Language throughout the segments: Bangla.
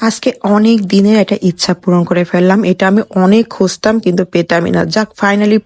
আজকে অনেক দিনের একটা ইচ্ছা পূরণ করে ফেললাম। এটা আমি অনেক খুঁজতাম কিন্তু পেতামই না। যাক ফাইনালি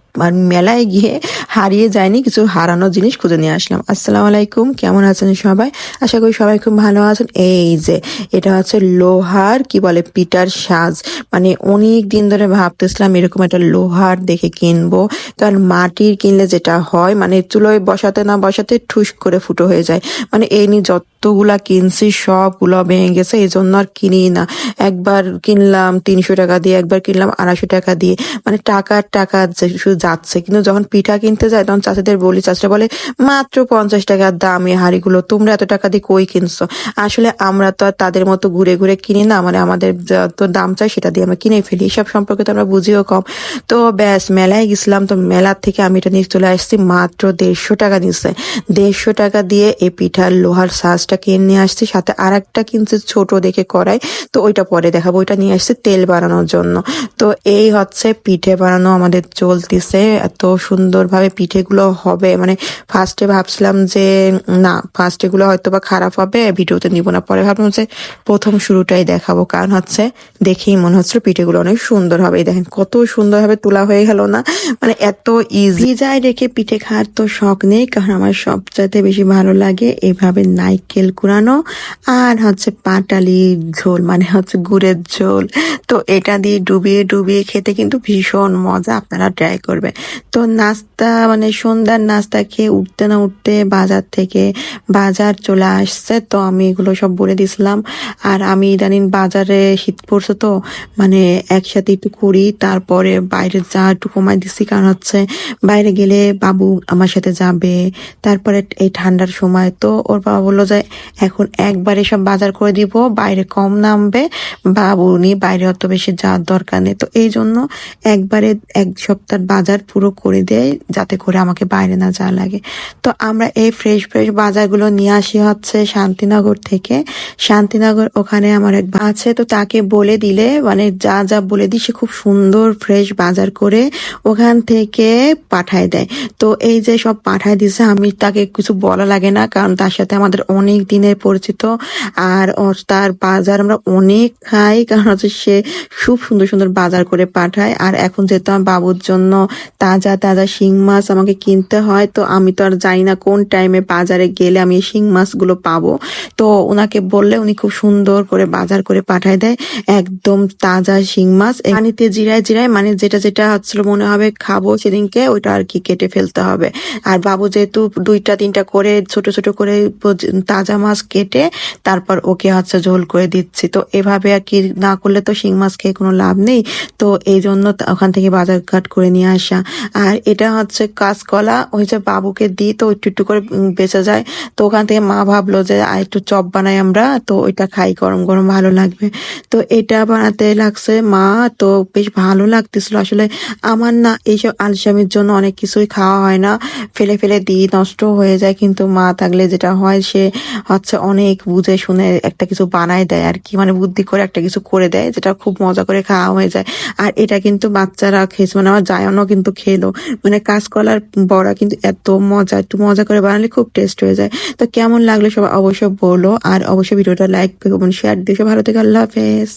মেলায় গিয়ে হারিয়ে যায়নি, কিছু হারানো জিনিস খুঁজে নিয়ে আসলাম। আসসালামু আলাইকুম, কেমন আছেন সবাই? আশা করি সবাই খুব ভালো আছেন। এই যে এটা হচ্ছে লোহার কি বলে পিটার সাজ, মানে অনেক দিন ধরে ভাবতেছিলাম এরকম একটা লোহার দেখে কিনবো। কারণ মাটির কিনলে যেটা হয় মানে চুলোয় বসাতে না বসাতে ঠুস করে ফুটো হয়ে যায়। মানে এই নিয়ে যতগুলা কিনছি সবগুলো ভেঙে গেছে, এই জন্য আর কিনি না। একবার কিনলাম 300 টাকা দিয়ে, একবার কিনলাম 250 টাকা দিয়ে, মানে টাকার টাকা শুধু যাচ্ছে। কিন্তু যখন পিঠা কিনতে যায় তখন চাচাদের বলি, চাচারা বলে মাত্র 50 টাকার দাম এই হাঁড়িগুলো, তোমরা এত টাকা দিয়ে কই কিনছো? আসলে আমরা তো আর তাদের মতো ঘুরে ঘুরে কিনি না, মানে আমাদের যত দাম চাই সেটা দিয়ে আমরা কিনে ফেলি। এসব সম্পর্কে তো আমরা বুঝিও কম। তো ব্যাস মেলায় গেছিলাম, তো মেলা থেকে আমি এটা নিয়ে চলে আসছি, মাত্র 150 টাকা নিচ্ছে। 150 টাকা দিয়ে এই পিঠার লোহার সাজটা কিনে নিয়ে আসছি, সাথে আর একটা কিনছি ছোট দেখে কড়াই, তো ওইটা পরে দেখাবো। ওইটা নিয়ে আসছি তেল বানানোর জন্য। তো এই হচ্ছে পিঠে বানানো আমাদের চলতেছে, এত সুন্দরভাবে পিঠেগুলো হবে। মানে ফার্স্টে ভাবছিলাম যে না, ফার্স্ট এগুলো হয়তো বা খারাপ হবে, ভিডিওতে নিব না। পরে ভাবলাম যে প্রথম শুরুটাই দেখাবো, কারণ হচ্ছে দেখেই মনে হচ্ছে পিঠেগুলো অনেক সুন্দর হবে। এই দেখেন কত সুন্দরভাবে তোলা হয়ে গেল না, মানে এত ইজি। যায় রেখে পিঠে খাওয়ার তো শখ নেই, কারণ আমার সবচাইতে বেশি ভালো লাগে এভাবে নারকেল কুড়ানো আর হচ্ছে পাটালি ঝোল, মানে হচ্ছে গুড়ের ঝোল। তো এটা দিয়ে ডুবিয়ে ডুবিয়ে খেতে কিন্তু ভীষণ মজা, আপনারা ট্রাই করবেন। তো নাস্তা মানে সন্ধ্যার নাস্তা খেয়ে উঠতে না উঠতে বাজার চলে আসছে, তো আমি এগুলো সব বলে দিছিলাম। আর আমি ইদানিং বাজারে শীত পড়ছে তো মানে একসাথে একটু করি, তারপরে বাইরে যা একটু কমাই দিছি, কারণ হচ্ছে বাইরে গেলে বাবু আমার সাথে যাবে। তারপরে এই ঠান্ডার সময় তো ওর বাবা বললো যে এখন একবারে সব বাজার করে দিব, বাইরে কম নামবে, বাবু নিয়ে বাইরে অত বেশি যাওয়ার দরকার নেই। তো এই জন্য একবারে 1 সপ্তাহ বাজার পুরো করে দেয়, যাতে করে আমাকে বাইরে না যাওয়া লাগে। তো আমরা এই ফ্রেশ ফ্রেশ বাজারগুলো নিয়ে আসি হচ্ছে শান্তিনগর থেকে। শান্তিনগর ওখানে আমার এক ভাই আছে, তো তাকে বলে দিলে মানে যা যা বলে দিই সে খুব সুন্দর ফ্রেশ বাজার করে ওখান থেকে পাঠায় দেয়। তো এই যে সব পাঠায় দিছে, আমি তাকে কিছু বলা লাগে না, কারণ তার সাথে আমাদের অনেক দিনের পরিচিত। আর তার বাজার আমরা অনেক খাই, কারণ হচ্ছে সে খুব সুন্দর সুন্দর বাজার করে পাঠায়। আর এখন যেহেতু আমার বাবুর জন্য তাজা তাজা শিং মাছ আমাকে কিনতে হয়, তো আমি তো আর জানি না কোন টাইমে বাজারে গেলে আমি এই শিং মাছগুলো পাবো। তো ওনাকে বললে উনি খুব সুন্দর করে বাজার করে পাঠায় দেয়, একদম তাজা শিং মাছ। পানিতে জিরায় জিরায়, মানে যেটা যেটা হচ্ছিল মনে হবে খাবো সেদিনকে ওইটা আর কি কেটে ফেলতে হবে। আর বাবু যেহেতু 2টা 3টা করে ছোট ছোট করে তাজা মাছ কেটে তারপর ওকে হচ্ছে ঝোল করে দিচ্ছি। তো এভাবে আর কি না করলে তো শিং মাছ খেয়ে কোনো লাভ নেই। তো এই জন্য ওখান থেকে বাজার ঘাট করে নিয়ে আসা। আর এটা হচ্ছে কাঁচকলা, ওই যে বাবুকে দিই তো একটু একটু করে বেঁচে যায়। তো ওখান থেকে মা ভাবলো যে একটু চপ বানাই আমরা, তো ওইটা খাই গরম গরম ভালো লাগবে। তো এটা বানাতে লাগছে মা, তো বেশ ভালো লাগতেছিল। আসলে আমার না এইসব আলসামির জন্য অনেক কিছুই খাওয়া হয় না, ফেলে ফেলে দিই, নষ্ট হয়ে যায়। কিন্তু মা থাকলে যেটা হয় সে হচ্ছে অনেক বুঝে শুনে একটা কিছু বানায় দেয় আর কি, মানে বুদ্ধি করে একটা কিছু করে দেয় যেটা খুব মজা করে খাওয়া হয়ে যায়। আর এটা কিন্তু বাচ্চারা খেয়েছে, মানে আমার জায়নও কিন্তু খেলো। মানে কাঁচকলার বড়া কিন্তু এত মজা, একটু মজা করে বানালে খুব টেস্ট হয়ে যায়। তো কেমন লাগলো সবাই অবশ্যই বলো, আর অবশ্যই ভিডিওটা লাইক করবেন, শেয়ার দিয়ে ভালো থেকে আল্লাহ হাফেজ।